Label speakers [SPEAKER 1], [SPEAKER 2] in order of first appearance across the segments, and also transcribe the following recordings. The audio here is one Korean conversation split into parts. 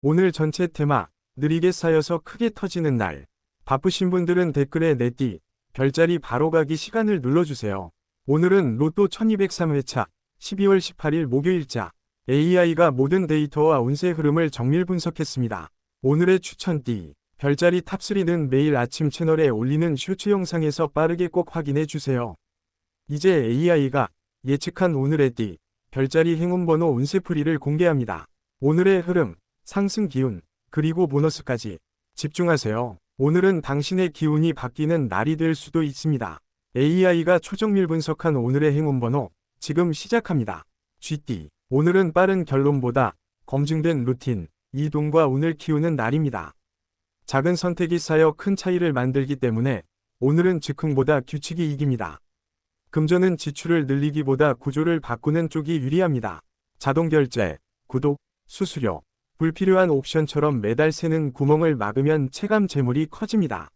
[SPEAKER 1] 오늘 전체 테마, 느리게 쌓여서 크게 터지는 날. 바쁘신 분들은 댓글에 내띠, 별자리 바로 가기 시간을 눌러주세요. 오늘은 로또 1203회차 12월 18일 목요일자 AI가 모든 데이터와 운세 흐름을 정밀 분석했습니다. 오늘의 추천띠, 별자리 탑3는 매일 아침 채널에 올리는 쇼츠 영상에서 빠르게 꼭 확인해주세요. 이제 AI가 예측한 오늘의 띠, 별자리 행운번호 운세풀이를 공개합니다. 오늘의 흐름, 상승 기운, 그리고 보너스까지 집중하세요. 오늘은 당신의 기운이 바뀌는 날이 될 수도 있습니다. AI가 초정밀 분석한 오늘의 행운번호, 지금 시작합니다. 쥐띠, 오늘은 빠른 결론보다 검증된 루틴, 이동과 운을 키우는 날입니다. 작은 선택이 쌓여 큰 차이를 만들기 때문에 오늘은 즉흥보다 규칙이 이깁니다. 금전은 지출을 늘리기보다 구조를 바꾸는 쪽이 유리합니다. 자동결제, 구독, 수수료, 불필요한 옵션처럼 매달 새는 구멍을 막으면 체감 재물이 커집니다.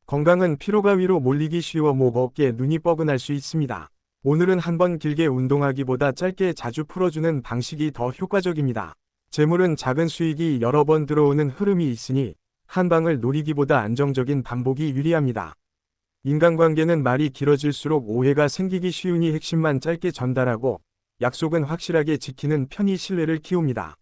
[SPEAKER 1] 건강은 피로가 위로 몰리기 쉬워 목 어깨 눈이 뻐근할 수 있습니다. 오늘은 한번 길게 운동하기보다 짧게 자주 풀어주는 방식이 더 효과적입니다. 재물은 작은 수익이 여러 번 들어오는 흐름이 있으니 한 방을 노리기보다 안정적인 반복이 유리합니다. 인간관계는 말이 길어질수록 오해가 생기기 쉬우니 핵심만 짧게 전달하고 약속은 확실하게 지키는 편이 신뢰를 키웁니다.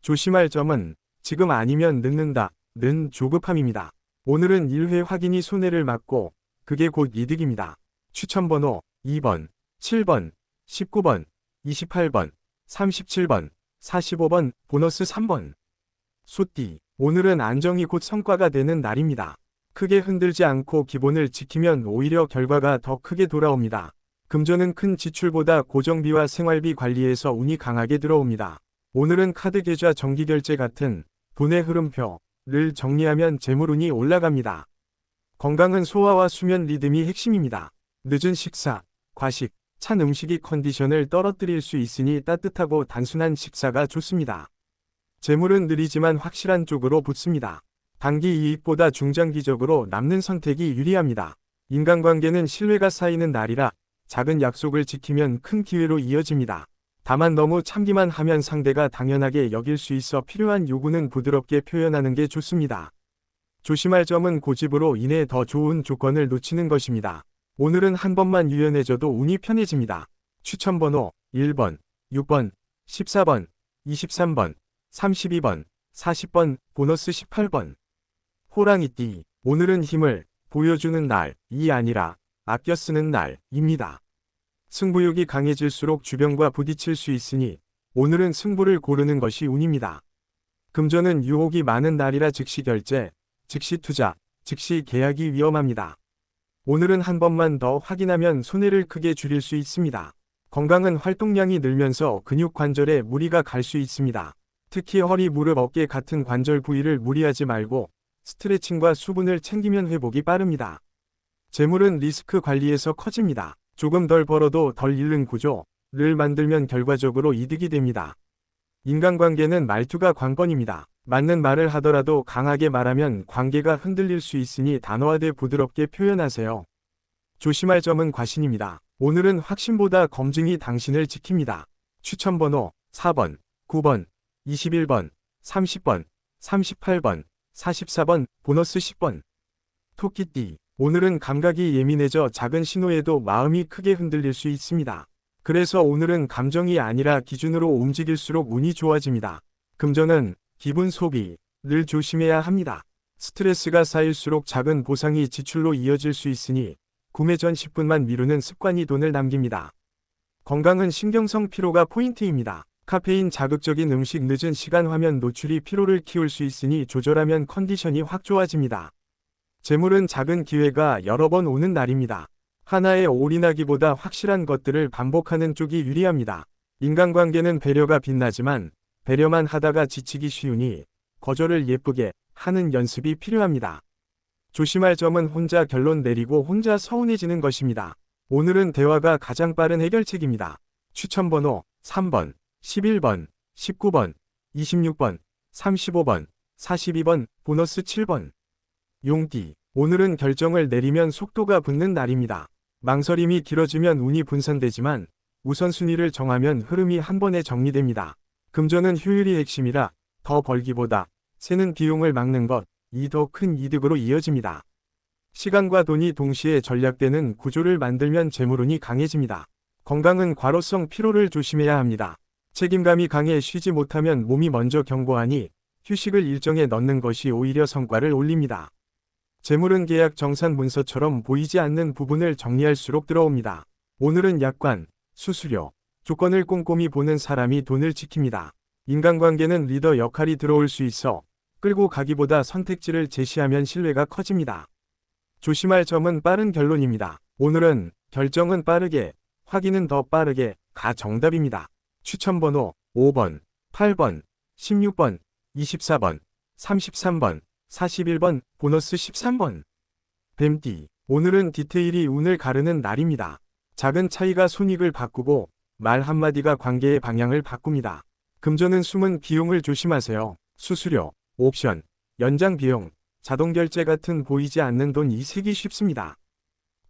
[SPEAKER 1] 조심할 점은 지금 아니면 늦는다는 조급함입니다. 오늘은 1회 확인이 손해를 막고 그게 곧 이득입니다. 추천번호 2번, 7번, 19번, 28번, 37번, 45번, 보너스 3번. 소띠, 오늘은 안정이 곧 성과가 되는 날입니다. 크게 흔들지 않고 기본을 지키면 오히려 결과가 더 크게 돌아옵니다. 금전은 큰 지출보다 고정비와 생활비 관리에서 운이 강하게 들어옵니다. 오늘은 카드 계좌 정기결제 같은 돈의 흐름표를 정리하면 재물운이 올라갑니다. 건강은 소화와 수면 리듬이 핵심입니다. 늦은 식사, 과식, 찬 음식이 컨디션을 떨어뜨릴 수 있으니 따뜻하고 단순한 식사가 좋습니다. 재물은 느리지만 확실한 쪽으로 붙습니다. 단기 이익보다 중장기적으로 남는 선택이 유리합니다. 인간관계는 신뢰가 쌓이는 날이라 작은 약속을 지키면 큰 기회로 이어집니다. 다만 너무 참기만 하면 상대가 당연하게 여길 수 있어 필요한 요구는 부드럽게 표현하는 게 좋습니다. 조심할 점은 고집으로 인해 더 좋은 조건을 놓치는 것입니다. 오늘은 한 번만 유연해져도 운이 편해집니다. 추천번호 1번, 6번, 14번, 23번, 32번, 40번, 보너스 18번. 호랑이띠, 오늘은 힘을 보여주는 날이 아니라 아껴 쓰는 날입니다. 승부욕이 강해질수록 주변과 부딪힐 수 있으니 오늘은 승부를 고르는 것이 운입니다. 금전은 유혹이 많은 날이라 즉시 결제, 즉시 투자, 즉시 계약이 위험합니다. 오늘은 한 번만 더 확인하면 손해를 크게 줄일 수 있습니다. 건강은 활동량이 늘면서 근육 관절에 무리가 갈 수 있습니다. 특히 허리, 무릎, 어깨 같은 관절 부위를 무리하지 말고 스트레칭과 수분을 챙기면 회복이 빠릅니다. 재물은 리스크 관리에서 커집니다. 조금 덜 벌어도 덜 잃는 구조를 만들면 결과적으로 이득이 됩니다. 인간관계는 말투가 관건입니다. 맞는 말을 하더라도 강하게 말하면 관계가 흔들릴 수 있으니 단호하되 부드럽게 표현하세요. 조심할 점은 과신입니다. 오늘은 확신보다 검증이 당신을 지킵니다. 추천번호 4번, 9번, 21번, 30번, 38번, 44번, 보너스 10번. 토끼띠, 오늘은 감각이 예민해져 작은 신호에도 마음이 크게 흔들릴 수 있습니다. 그래서 오늘은 감정이 아니라 기준으로 움직일수록 운이 좋아집니다. 금전은 기분 소비를 조심해야 합니다. 스트레스가 쌓일수록 작은 보상이 지출로 이어질 수 있으니 구매 전 10분만 미루는 습관이 돈을 남깁니다. 건강은 신경성 피로가 포인트입니다. 카페인 자극적인 음식, 늦은 시간, 화면 노출이 피로를 키울 수 있으니 조절하면 컨디션이 확 좋아집니다. 재물은 작은 기회가 여러 번 오는 날입니다. 하나에 올인하기보다 확실한 것들을 반복하는 쪽이 유리합니다. 인간관계는 배려가 빛나지만 배려만 하다가 지치기 쉬우니 거절을 예쁘게 하는 연습이 필요합니다. 조심할 점은 혼자 결론 내리고 혼자 서운해지는 것입니다. 오늘은 대화가 가장 빠른 해결책입니다. 추천번호 3번, 11번, 19번, 26번, 35번, 42번, 보너스 7번. 용띠, 오늘은 결정을 내리면 속도가 붙는 날입니다. 망설임이 길어지면 운이 분산되지만 우선순위를 정하면 흐름이 한 번에 정리됩니다. 금전은 효율이 핵심이라 더 벌기보다 새는 비용을 막는 것, 이 더 큰 이득으로 이어집니다. 시간과 돈이 동시에 전략되는 구조를 만들면 재물운이 강해집니다. 건강은 과로성 피로를 조심해야 합니다. 책임감이 강해 쉬지 못하면 몸이 먼저 경고하니 휴식을 일정에 넣는 것이 오히려 성과를 올립니다. 재물은 계약 정산 문서처럼 보이지 않는 부분을 정리할수록 들어옵니다. 오늘은 약관, 수수료, 조건을 꼼꼼히 보는 사람이 돈을 지킵니다. 인간관계는 리더 역할이 들어올 수 있어 끌고 가기보다 선택지를 제시하면 신뢰가 커집니다. 조심할 점은 빠른 결론입니다. 오늘은 결정은 빠르게, 확인은 더 빠르게 가 정답입니다. 추천번호 5번, 8번, 16번, 24번, 33번, 41번, 보너스 13번. 뱀띠, 오늘은 디테일이 운을 가르는 날입니다. 작은 차이가 손익을 바꾸고 말 한마디가 관계의 방향을 바꿉니다. 금전은 숨은 비용을 조심하세요. 수수료, 옵션, 연장 비용, 자동결제 같은 보이지 않는 돈이 새기 쉽습니다.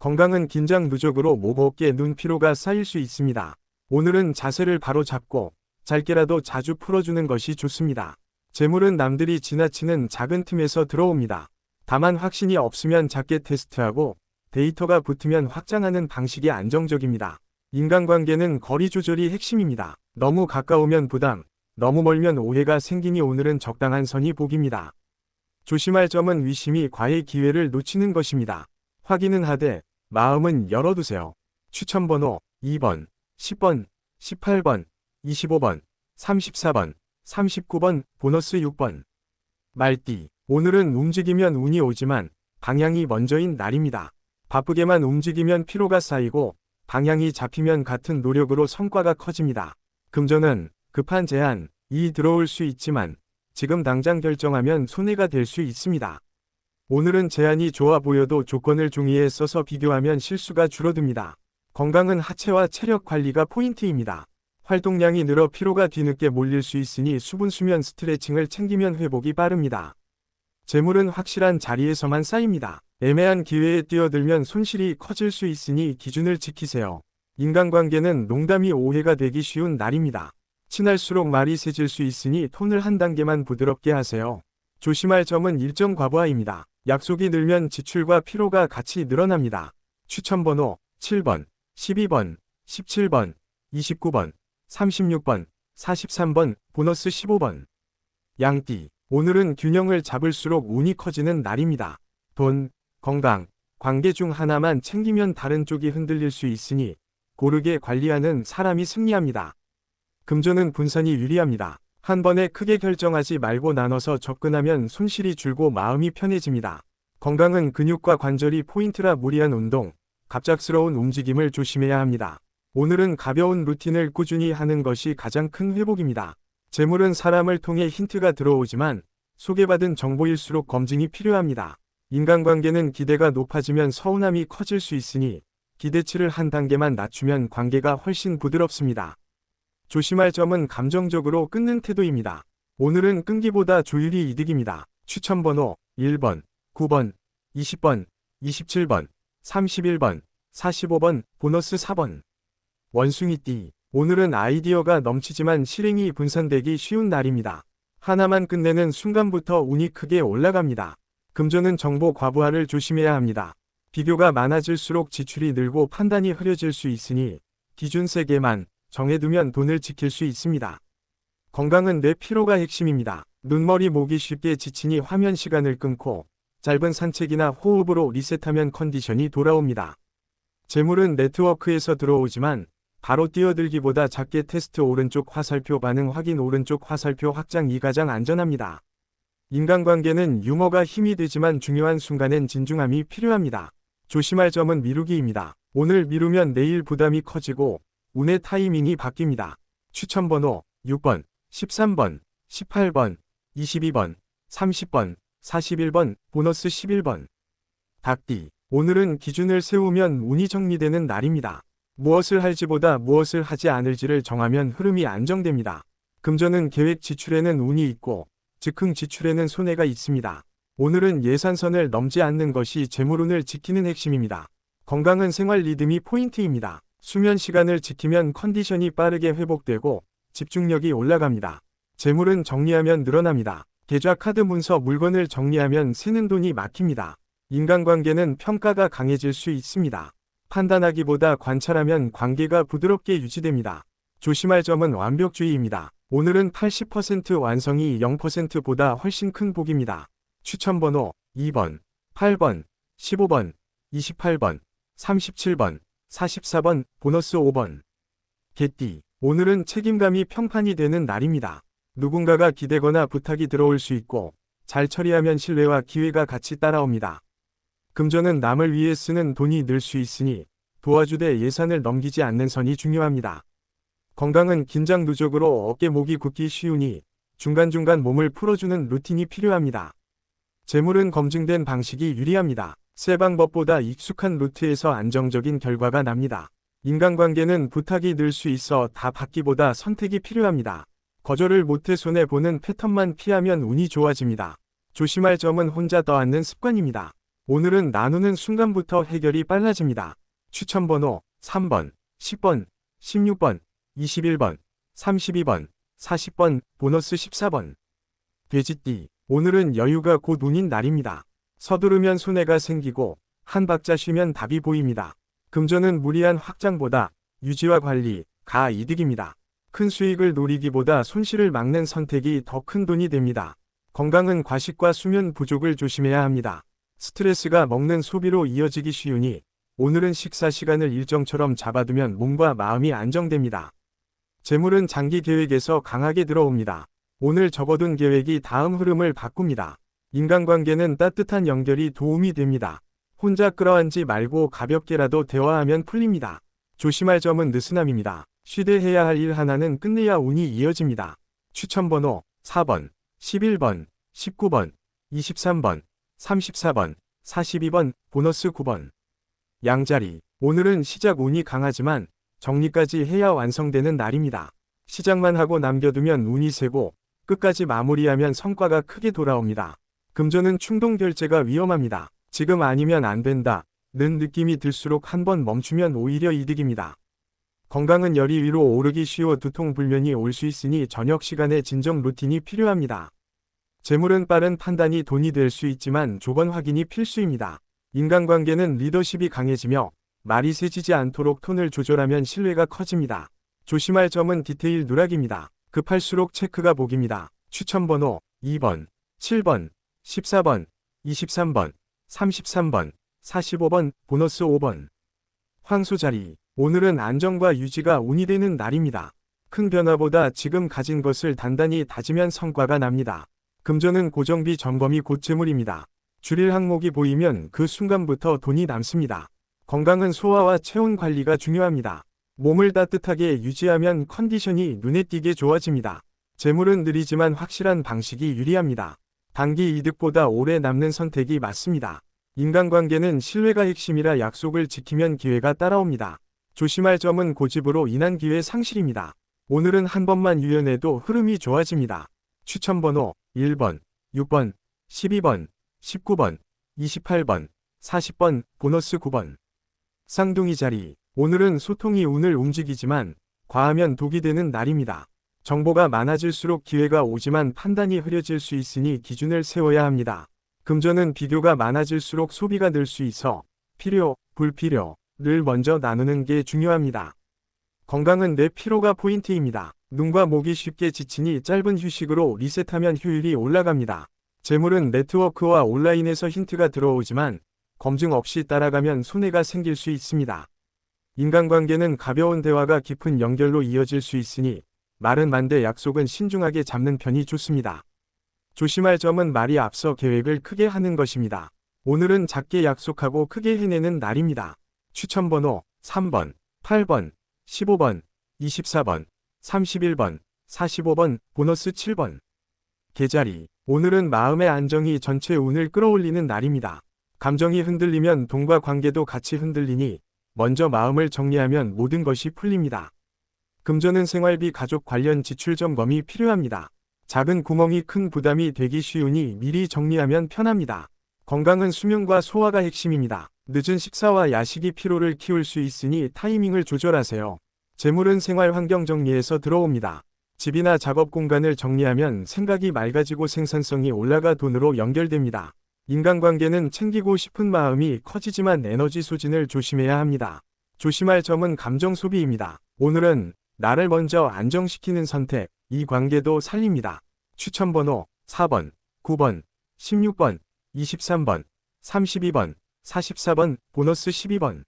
[SPEAKER 1] 건강은 긴장 누적으로 목 어깨 눈 피로가 쌓일 수 있습니다. 오늘은 자세를 바로 잡고 짧게라도 자주 풀어주는 것이 좋습니다. 재물은 남들이 지나치는 작은 틈에서 들어옵니다. 다만 확신이 없으면 작게 테스트하고 데이터가 붙으면 확장하는 방식이 안정적입니다. 인간관계는 거리 조절이 핵심입니다. 너무 가까우면 부담, 너무 멀면 오해가 생기니 오늘은 적당한 선이 복입니다. 조심할 점은 위심이 과의 기회를 놓치는 것입니다. 확인은 하되 마음은 열어두세요. 추천번호 2번, 10번, 18번, 25번, 34번, 39번, 보너스 6번. 말띠, 오늘은 움직이면 운이 오지만 방향이 먼저인 날입니다. 바쁘게만 움직이면 피로가 쌓이고 방향이 잡히면 같은 노력으로 성과가 커집니다. 금전은 급한 제안이 들어올 수 있지만 지금 당장 결정하면 손해가 될 수 있습니다. 오늘은 제안이 좋아 보여도 조건을 종이에 써서 비교하면 실수가 줄어듭니다. 건강은 하체와 체력 관리가 포인트입니다. 활동량이 늘어 피로가 뒤늦게 몰릴 수 있으니 수분 수면 스트레칭을 챙기면 회복이 빠릅니다. 재물은 확실한 자리에서만 쌓입니다. 애매한 기회에 뛰어들면 손실이 커질 수 있으니 기준을 지키세요. 인간관계는 농담이 오해가 되기 쉬운 날입니다. 친할수록 말이 세질 수 있으니 톤을 한 단계만 부드럽게 하세요. 조심할 점은 일정 과부하입니다. 약속이 늘면 지출과 피로가 같이 늘어납니다. 추천번호 7번, 12번, 17번, 29번, 36번, 43번, 보너스 15번. 양띠, 오늘은 균형을 잡을수록 운이 커지는 날입니다. 돈, 건강, 관계 중 하나만 챙기면 다른 쪽이 흔들릴 수 있으니 고르게 관리하는 사람이 승리합니다. 금전은 분산이 유리합니다. 한 번에 크게 결정하지 말고 나눠서 접근하면 손실이 줄고 마음이 편해집니다. 건강은 근육과 관절이 포인트라 무리한 운동, 갑작스러운 움직임을 조심해야 합니다. 오늘은 가벼운 루틴을 꾸준히 하는 것이 가장 큰 회복입니다. 재물은 사람을 통해 힌트가 들어오지만 소개받은 정보일수록 검증이 필요합니다. 인간관계는 기대가 높아지면 서운함이 커질 수 있으니 기대치를 한 단계만 낮추면 관계가 훨씬 부드럽습니다. 조심할 점은 감정적으로 끊는 태도입니다. 오늘은 끈기보다 조율이 이득입니다. 추천번호 1번, 9번, 20번, 27번, 31번, 45번, 보너스 4번. 원숭이띠, 오늘은 아이디어가 넘치지만 실행이 분산되기 쉬운 날입니다. 하나만 끝내는 순간부터 운이 크게 올라갑니다. 금전은 정보 과부하를 조심해야 합니다. 비교가 많아질수록 지출이 늘고 판단이 흐려질 수 있으니 기준 세개만 정해두면 돈을 지킬 수 있습니다. 건강은 뇌 피로가 핵심입니다. 눈머리 목이 쉽게 지치니 화면 시간을 끊고 짧은 산책이나 호흡으로 리셋하면 컨디션이 돌아옵니다. 재물은 네트워크에서 들어오지만 바로 뛰어들기보다 작게 테스트 오른쪽 화살표 반응 확인 오른쪽 화살표 확장이 가장 안전합니다. 인간관계는 유머가 힘이 되지만 중요한 순간엔 진중함이 필요합니다. 조심할 점은 미루기입니다. 오늘 미루면 내일 부담이 커지고 운의 타이밍이 바뀝니다. 추천번호 6번, 13번, 18번, 22번, 30번, 41번, 보너스 11번. 닭띠, 오늘은 기준을 세우면 운이 정리되는 날입니다. 무엇을 할지보다 무엇을 하지 않을지를 정하면 흐름이 안정됩니다. 금전은 계획 지출에는 운이 있고 즉흥 지출에는 손해가 있습니다. 오늘은 예산선을 넘지 않는 것이 재물운을 지키는 핵심입니다. 건강은 생활 리듬이 포인트입니다. 수면 시간을 지키면 컨디션이 빠르게 회복되고 집중력이 올라갑니다. 재물은 정리하면 늘어납니다. 계좌 카드 문서 물건을 정리하면 새는 돈이 막힙니다. 인간관계는 평가가 강해질 수 있습니다. 판단하기보다 관찰하면 관계가 부드럽게 유지됩니다. 조심할 점은 완벽주의입니다. 오늘은 80% 완성이 0%보다 훨씬 큰 복입니다. 추천번호 2번, 8번, 15번, 28번, 37번, 44번, 보너스 5번. 개띠. 오늘은 책임감이 평판이 되는 날입니다. 누군가가 기대거나 부탁이 들어올 수 있고 잘 처리하면 신뢰와 기회가 같이 따라옵니다. 금전은 남을 위해 쓰는 돈이 늘 수 있으니 도와주되 예산을 넘기지 않는 선이 중요합니다. 건강은 긴장 누적으로 어깨 목이 굳기 쉬우니 중간중간 몸을 풀어주는 루틴이 필요합니다. 재물은 검증된 방식이 유리합니다. 새 방법보다 익숙한 루트에서 안정적인 결과가 납니다. 인간관계는 부탁이 늘 수 있어 다 받기보다 선택이 필요합니다. 거절을 못해 손해보는 패턴만 피하면 운이 좋아집니다. 조심할 점은 혼자 떠안는 습관입니다. 오늘은 나누는 순간부터 해결이 빨라집니다. 추천번호 3번, 10번, 16번, 21번, 32번, 40번, 보너스 14번. 돼지띠. 오늘은 여유가 곧 운인 날입니다. 서두르면 손해가 생기고 한 박자 쉬면 답이 보입니다. 금전은 무리한 확장보다 유지와 관리가 이득입니다. 큰 수익을 노리기보다 손실을 막는 선택이 더 큰 돈이 됩니다. 건강은 과식과 수면 부족을 조심해야 합니다. 스트레스가 먹는 소비로 이어지기 쉬우니 오늘은 식사 시간을 일정처럼 잡아두면 몸과 마음이 안정됩니다. 재물은 장기 계획에서 강하게 들어옵니다. 오늘 접어둔 계획이 다음 흐름을 바꿉니다. 인간관계는 따뜻한 연결이 도움이 됩니다. 혼자 끌어안지 말고 가볍게라도 대화하면 풀립니다. 조심할 점은 느슨함입니다. 쉬되 해야 할 일 하나는 끝내야 운이 이어집니다. 추천번호 4번, 11번, 19번, 23번, 34번, 42번, 보너스 9번. 양자리. 오늘은 시작 운이 강하지만 정리까지 해야 완성되는 날입니다. 시작만 하고 남겨두면 운이 세고 끝까지 마무리하면 성과가 크게 돌아옵니다. 금전은 충동 결제가 위험합니다. 지금 아니면 안 된다 는 느낌이 들수록 한번 멈추면 오히려 이득입니다. 건강은 열이 위로 오르기 쉬워 두통 불면이 올 수 있으니 저녁 시간에 진정 루틴이 필요합니다. 재물은 빠른 판단이 돈이 될 수 있지만 조건 확인이 필수입니다. 인간관계는 리더십이 강해지며 말이 세지지 않도록 톤을 조절하면 신뢰가 커집니다. 조심할 점은 디테일 누락입니다. 급할수록 체크가 복입니다. 추천번호 2번, 7번, 14번, 23번, 33번, 45번, 보너스 5번. 황소자리. 오늘은 안정과 유지가 운이 되는 날입니다. 큰 변화보다 지금 가진 것을 단단히 다지면 성과가 납니다. 금전은 고정비 점검이 곧 재물입니다. 줄일 항목이 보이면 그 순간부터 돈이 남습니다. 건강은 소화와 체온 관리가 중요합니다. 몸을 따뜻하게 유지하면 컨디션이 눈에 띄게 좋아집니다. 재물은 느리지만 확실한 방식이 유리합니다. 단기 이득보다 오래 남는 선택이 맞습니다. 인간관계는 신뢰가 핵심이라 약속을 지키면 기회가 따라옵니다. 조심할 점은 고집으로 인한 기회 상실입니다. 오늘은 한 번만 유연해도 흐름이 좋아집니다. 추천번호 1번, 6번, 12번, 19번, 28번, 40번, 보너스 9번. 쌍둥이 자리. 오늘은 소통이 운을 움직이지만 과하면 독이 되는 날입니다. 정보가 많아질수록 기회가 오지만 판단이 흐려질 수 있으니 기준을 세워야 합니다. 금전은 비교가 많아질수록 소비가 늘 수 있어 필요, 불필요를 먼저 나누는 게 중요합니다. 건강은 뇌 피로가 포인트입니다. 눈과 목이 쉽게 지치니 짧은 휴식으로 리셋하면 효율이 올라갑니다. 재물은 네트워크와 온라인에서 힌트가 들어오지만 검증 없이 따라가면 손해가 생길 수 있습니다. 인간관계는 가벼운 대화가 깊은 연결로 이어질 수 있으니 말은 만데 약속은 신중하게 잡는 편이 좋습니다. 조심할 점은 말이 앞서 계획을 크게 하는 것입니다. 오늘은 작게 약속하고 크게 해내는 날입니다. 추천번호 3번, 8번, 15번, 24번, 31번, 45번, 보너스 7번. 개자리. 오늘은 마음의 안정이 전체 운을 끌어올리는 날입니다. 감정이 흔들리면 돈과 관계도 같이 흔들리니 먼저 마음을 정리하면 모든 것이 풀립니다. 금전은 생활비 가족 관련 지출 점검이 필요합니다. 작은 구멍이 큰 부담이 되기 쉬우니 미리 정리하면 편합니다. 건강은 수면과 소화가 핵심입니다. 늦은 식사와 야식이 피로를 키울 수 있으니 타이밍을 조절하세요. 재물은 생활 환경 정리에서 들어옵니다. 집이나 작업 공간을 정리하면 생각이 맑아지고 생산성이 올라가 돈으로 연결됩니다. 인간관계는 챙기고 싶은 마음이 커지지만 에너지 소진을 조심해야 합니다. 조심할 점은 감정 소비입니다. 오늘은 나를 먼저 안정시키는 선택, 이 관계도 살립니다. 추천번호 4번, 9번, 16번, 23번, 32번, 44번, 보너스 12번.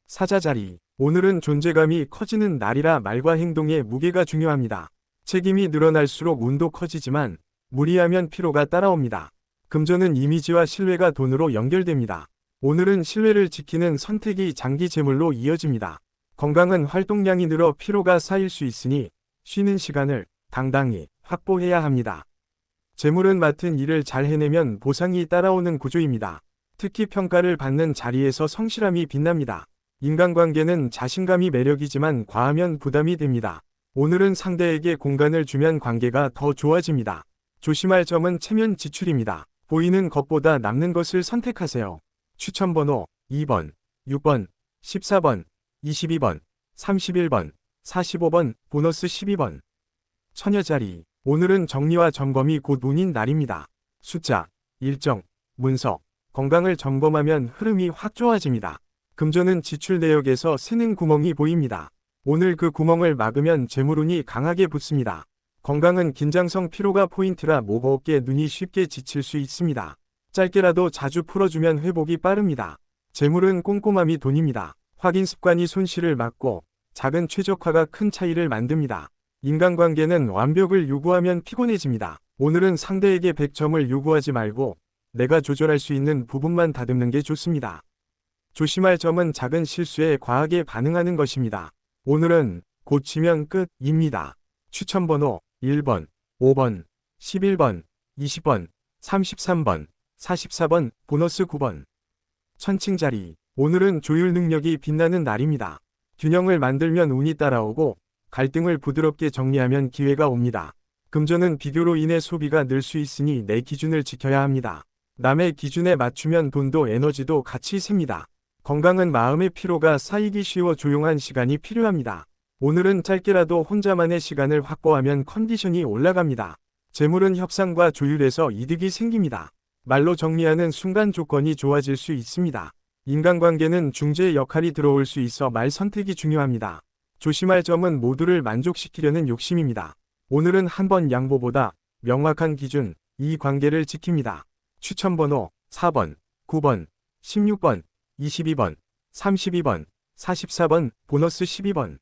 [SPEAKER 1] 사자자리. 오늘은 존재감이 커지는 날이라 말과 행동의 무게가 중요합니다. 책임이 늘어날수록 운도 커지지만 무리하면 피로가 따라옵니다. 금전은 이미지와 신뢰가 돈으로 연결됩니다. 오늘은 신뢰를 지키는 선택이 장기 재물로 이어집니다. 건강은 활동량이 늘어 피로가 쌓일 수 있으니 쉬는 시간을 당당히 확보해야 합니다. 재물은 맡은 일을 잘 해내면 보상이 따라오는 구조입니다. 특히 평가를 받는 자리에서 성실함이 빛납니다. 인간관계는 자신감이 매력이지만 과하면 부담이 됩니다. 오늘은 상대에게 공간을 주면 관계가 더 좋아집니다. 조심할 점은 체면 지출입니다. 보이는 것보다 남는 것을 선택하세요. 추천번호 2번, 6번, 14번, 22번, 31번, 45번, 보너스 12번. 처녀자리. 오늘은 정리와 점검이 곧 운인 날입니다. 숫자, 일정, 문서, 건강을 점검하면 흐름이 확 좋아집니다. 금전은 지출 내역에서 새는 구멍이 보입니다. 오늘 그 구멍을 막으면 재물운이 강하게 붙습니다. 건강은 긴장성 피로가 포인트라 목 어깨 눈이 쉽게 지칠 수 있습니다. 짧게라도 자주 풀어주면 회복이 빠릅니다. 재물은 꼼꼼함이 돈입니다. 확인 습관이 손실을 막고 작은 최적화가 큰 차이를 만듭니다. 인간관계는 완벽을 요구하면 피곤해집니다. 오늘은 상대에게 100점을 요구하지 말고 내가 조절할 수 있는 부분만 다듬는 게 좋습니다. 조심할 점은 작은 실수에 과하게 반응하는 것입니다. 오늘은 고치면 끝입니다. 추천번호 1번, 5번, 11번, 20번, 33번, 44번, 보너스 9번. 천칭자리. 오늘은 조율 능력이 빛나는 날입니다. 균형을 만들면 운이 따라오고 갈등을 부드럽게 정리하면 기회가 옵니다. 금전은 비교로 인해 소비가 늘 수 있으니 내 기준을 지켜야 합니다. 남의 기준에 맞추면 돈도 에너지도 같이 셉니다. 건강은 마음의 피로가 쌓이기 쉬워 조용한 시간이 필요합니다. 오늘은 짧게라도 혼자만의 시간을 확보하면 컨디션이 올라갑니다. 재물은 협상과 조율에서 이득이 생깁니다. 말로 정리하는 순간 조건이 좋아질 수 있습니다. 인간관계는 중재 역할이 들어올 수 있어 말 선택이 중요합니다. 조심할 점은 모두를 만족시키려는 욕심입니다. 오늘은 한 번 양보보다 명확한 기준, 이 관계를 지킵니다. 추천번호 4번, 9번, 16번, 22번, 32번, 44번, 보너스 12번.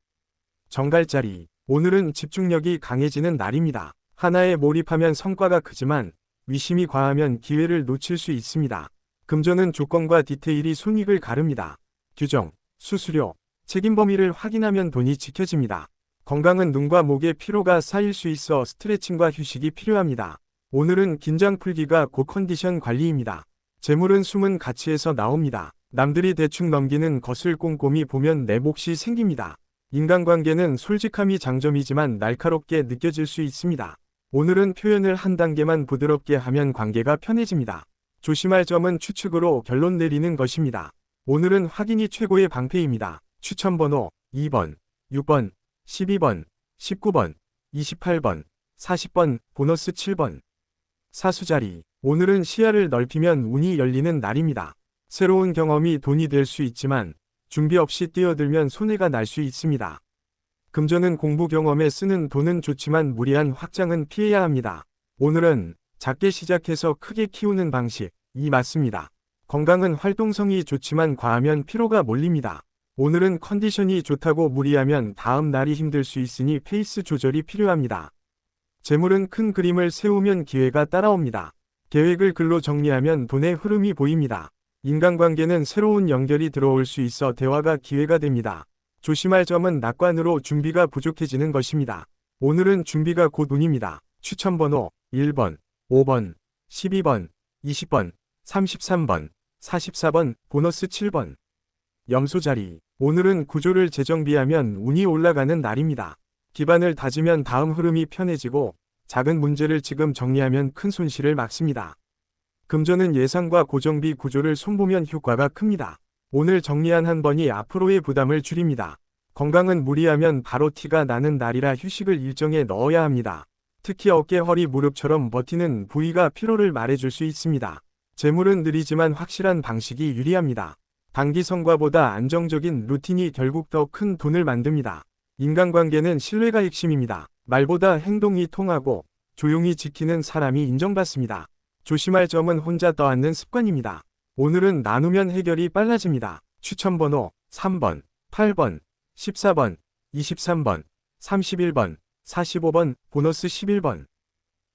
[SPEAKER 1] 정갈자리. 오늘은 집중력이 강해지는 날입니다. 하나에 몰입하면 성과가 크지만 위심이 과하면 기회를 놓칠 수 있습니다. 금전은 조건과 디테일이 손익을 가릅니다. 규정, 수수료, 책임 범위를 확인하면 돈이 지켜집니다. 건강은 눈과 목에 피로가 쌓일 수 있어 스트레칭과 휴식이 필요합니다. 오늘은 긴장 풀기가 곧 컨디션 관리입니다. 재물은 숨은 가치에서 나옵니다. 남들이 대충 넘기는 것을 꼼꼼히 보면 내 몫이 생깁니다. 인간관계는 솔직함이 장점이지만 날카롭게 느껴질 수 있습니다. 오늘은 표현을 한 단계만 부드럽게 하면 관계가 편해집니다. 조심할 점은 추측으로 결론 내리는 것입니다. 오늘은 확인이 최고의 방패입니다. 추천번호 2번, 6번, 12번, 19번, 28번, 40번, 보너스 7번. 사수자리. 오늘은 시야를 넓히면 운이 열리는 날입니다. 새로운 경험이 돈이 될 수 있지만 준비 없이 뛰어들면 손해가 날 수 있습니다. 금전은 공부 경험에 쓰는 돈은 좋지만 무리한 확장은 피해야 합니다. 오늘은 작게 시작해서 크게 키우는 방식이 맞습니다. 건강은 활동성이 좋지만 과하면 피로가 몰립니다. 오늘은 컨디션이 좋다고 무리하면 다음 날이 힘들 수 있으니 페이스 조절이 필요합니다. 재물은 큰 그림을 세우면 기회가 따라옵니다. 계획을 글로 정리하면 돈의 흐름이 보입니다. 인간관계는 새로운 연결이 들어올 수 있어 대화가 기회가 됩니다. 조심할 점은 낙관으로 준비가 부족해지는 것입니다. 오늘은 준비가 곧 운입니다. 추천번호 1번, 5번, 12번, 20번, 33번, 44번, 보너스 7번. 염소자리. 오늘은 구조를 재정비하면 운이 올라가는 날입니다. 기반을 다지면 다음 흐름이 편해지고 작은 문제를 지금 정리하면 큰 손실을 막습니다. 금전은 예상과 고정비 구조를 손보면 효과가 큽니다. 오늘 정리한 한 번이 앞으로의 부담을 줄입니다. 건강은 무리하면 바로 티가 나는 날이라 휴식을 일정에 넣어야 합니다. 특히 어깨, 허리, 무릎처럼 버티는 부위가 피로를 말해줄 수 있습니다. 재물은 느리지만 확실한 방식이 유리합니다. 단기 성과보다 안정적인 루틴이 결국 더 큰 돈을 만듭니다. 인간관계는 신뢰가 핵심입니다. 말보다 행동이 통하고 조용히 지키는 사람이 인정받습니다. 조심할 점은 혼자 떠안는 습관입니다. 오늘은 나누면 해결이 빨라집니다. 추천번호 3번, 8번, 14번, 23번, 31번, 45번, 보너스 11번.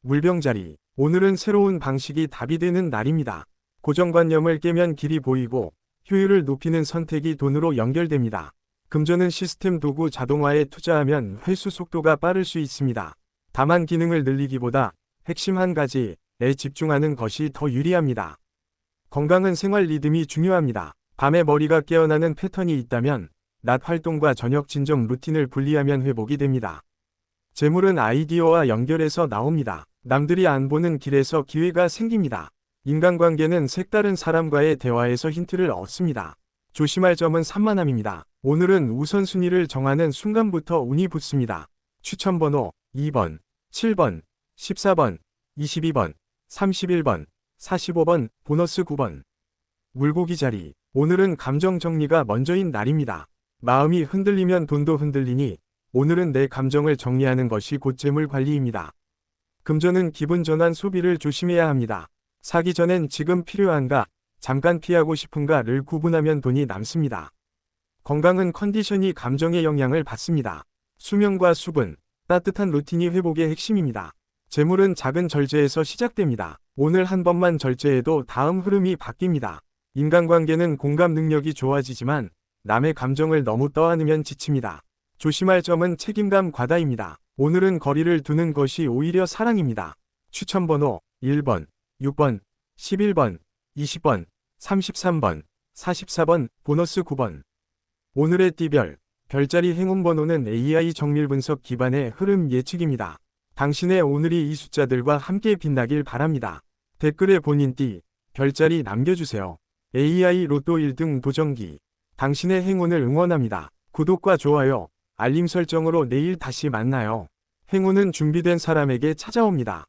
[SPEAKER 1] 물병자리. 오늘은 새로운 방식이 답이 되는 날입니다. 고정관념을 깨면 길이 보이고 효율을 높이는 선택이 돈으로 연결됩니다. 금전은 시스템 도구 자동화에 투자하면 회수 속도가 빠를 수 있습니다. 다만 기능을 늘리기보다 핵심 한 가지에 집중하는 것이 더 유리합니다. 건강은 생활 리듬이 중요합니다. 밤에 머리가 깨어나는 패턴이 있다면 낮 활동과 저녁 진정 루틴을 분리하면 회복이 됩니다. 재물은 아이디어와 연결해서 나옵니다. 남들이 안 보는 길에서 기회가 생깁니다. 인간관계는 색다른 사람과의 대화에서 힌트를 얻습니다. 조심할 점은 산만함입니다. 오늘은 우선순위를 정하는 순간부터 운이 붙습니다. 추천번호 2번, 7번, 14번, 22번, 31번, 45번, 보너스 9번. 물고기 자리. 오늘은 감정 정리가 먼저인 날입니다. 마음이 흔들리면 돈도 흔들리니 오늘은 내 감정을 정리하는 것이 곧 재물 관리입니다. 금전은 기분 전환 소비를 조심해야 합니다. 사기 전엔 지금 필요한가, 잠깐 피하고 싶은가를 구분하면 돈이 남습니다. 건강은 컨디션이 감정의 영향을 받습니다. 수면과 수분, 따뜻한 루틴이 회복의 핵심입니다. 재물은 작은 절제에서 시작됩니다. 오늘 한 번만 절제해도 다음 흐름이 바뀝니다. 인간관계는 공감 능력이 좋아지지만 남의 감정을 너무 떠안으면 지칩니다. 조심할 점은 책임감 과다입니다. 오늘은 거리를 두는 것이 오히려 사랑입니다. 추천번호 1번, 6번, 11번, 20번, 33번, 44번, 보너스 9번. 오늘의 띠별, 별자리 행운번호는 AI 정밀 분석 기반의 흐름 예측입니다. 당신의 오늘이 이 숫자들과 함께 빛나길 바랍니다. 댓글에 본인 띠, 별자리 남겨주세요. AI 로또 1등 도전기. 당신의 행운을 응원합니다. 구독과 좋아요, 알림 설정으로 내일 다시 만나요. 행운은 준비된 사람에게 찾아옵니다.